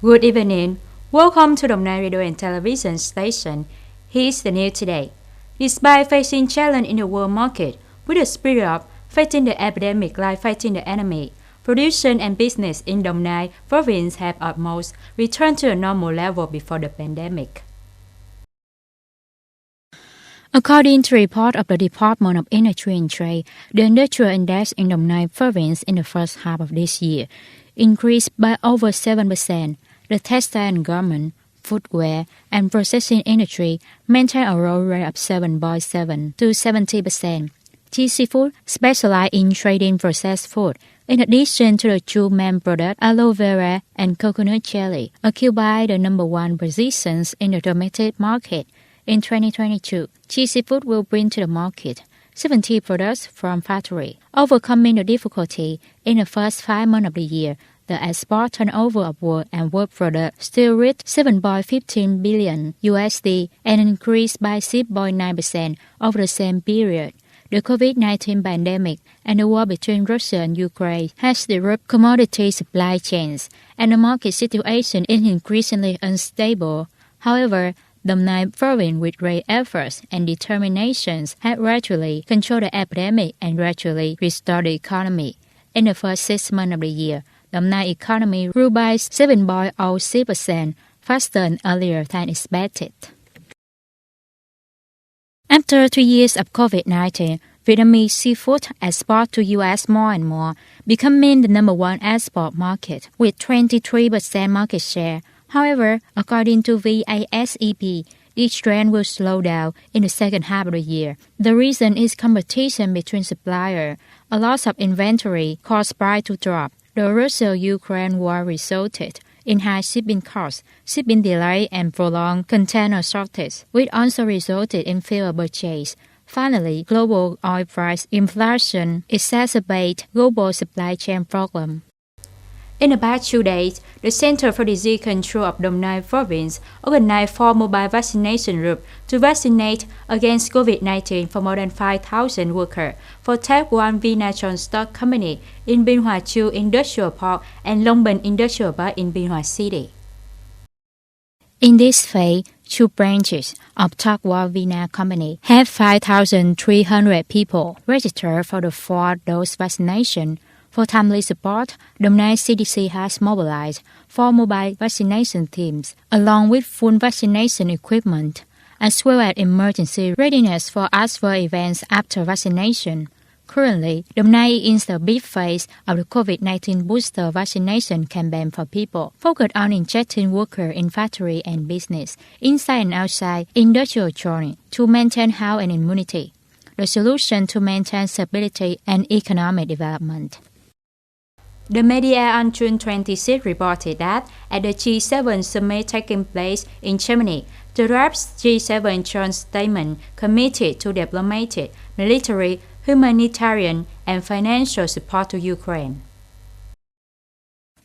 Good evening. Welcome to Đồng Nai Radio and Television Station. Here's the news today. Despite facing challenge in the world market, with the spirit of fighting the epidemic like fighting the enemy, production and business in Đồng Nai province have almost returned to a normal level before the pandemic. According to a report of the Department of Industry and Trade, the industrial index in Đồng Nai province in the first half of this year increased by over 7%. The textile and garment, footwear, and processing industry maintained a growth rate of 7.7 to 70%. GC Food specialized in trading processed food, in addition to the two main products, aloe vera and coconut jelly, occupied the number one positions in the domestic market. In 2022, GC Food will bring to the market 70 products from factory. Overcoming the difficulty in the first 5 months of the year, the export turnover of wood and wood products still reached $7.15 billion and increased by 6.9% over the same period. The COVID-19 pandemic and the war between Russia and Ukraine has disrupted commodity supply chains, and the market situation is increasingly unstable. However, Đồng Nai province, with great efforts and determinations, has gradually controlled the epidemic and gradually restored the economy. In the first 6 months of the year, Đồng Nai economy grew by 7.06%, faster than earlier than expected. After 2 years of COVID-19, Vietnamese seafood export to U.S. more and more, becoming the number one export market with 23% market share. However, according to VASEP, this trend will slow down in the second half of the year. The reason is competition between suppliers, a loss of inventory caused price to drop. The Russia-Ukraine war resulted in high shipping costs, shipping delay, and prolonged container shortage, which also resulted in fewer purchases. Finally, global oil price inflation exacerbated global supply chain problems. In the past 2 days, the Center for Disease Control of Đồng Nai Province organized 4 mobile vaccination groups to vaccinate against COVID-19 for more than 5,000 workers for Type 1 Vinatron Stock Company in Biên Hòa 2 Industrial Park and Long Bình Industrial Park in Biên Hòa City. In this phase, 2 branches of Type 1 Vina Company have 5,300 people registered for the 4-dose vaccination. For timely support, Đồng Nai CDC has mobilized 4 mobile vaccination teams, along with full vaccination equipment, as well as emergency readiness for adverse events after vaccination. Currently, Đồng Nai is in the big phase of the COVID-19 booster vaccination campaign for people, focused on injecting workers in factory and business, inside and outside industrial zones, to maintain health and immunity, the solution to maintain stability and economic development. The media on June 26 reported that at the G7 summit taking place in Germany, the draft G7 joint statement committed to diplomatic, military, humanitarian, and financial support to Ukraine.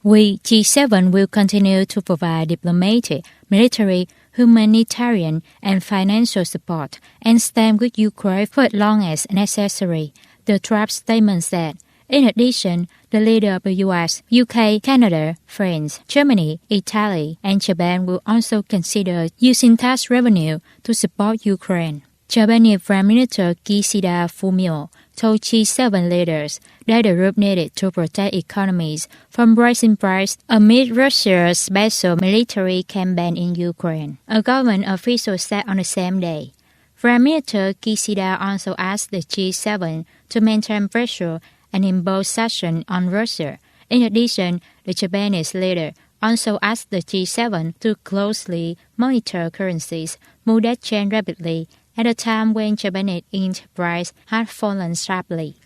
We, G7, will continue to provide diplomatic, military, humanitarian, and financial support and stand with Ukraine for as long as necessary, the draft statement said. In addition, the leader of the U.S., UK, Canada, France, Germany, Italy, and Japan will also consider using tax revenue to support Ukraine. Japanese Prime Minister Kishida Fumio told G7 leaders that the group needed to protect economies from rising prices amid Russia's special military campaign in Ukraine, a government official said on the same day. Prime Minister Kishida also asked the G7 to maintain pressure and impose sanctions on Russia. In addition, the Japanese leader also asked the G7 to closely monitor currencies, move that change rapidly at a time when Japanese yen price had fallen sharply.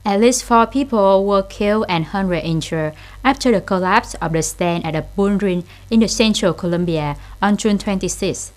At least 4 people were killed and hundreds injured after the collapse of the stand at a bullring in the central Colombia on June 26.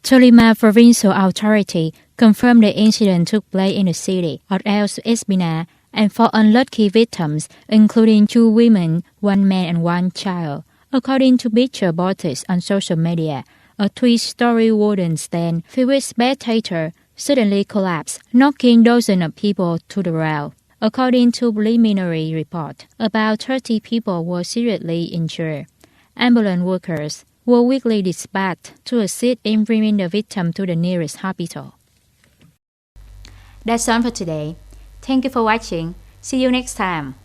Tolima Provincial Authority confirmed the incident took place in the city of El Espina and 4 unlucky victims, including 2 women, 1 man, and 1 child. According to picture posted on social media, a 3-story wooden stand filled with spectators suddenly collapsed, knocking dozens of people to the ground. According to preliminary report, about 30 people were seriously injured. Ambulance workers were quickly dispatched to assist in bringing the victim to the nearest hospital. That's all for today. Thank you for watching. See you next time.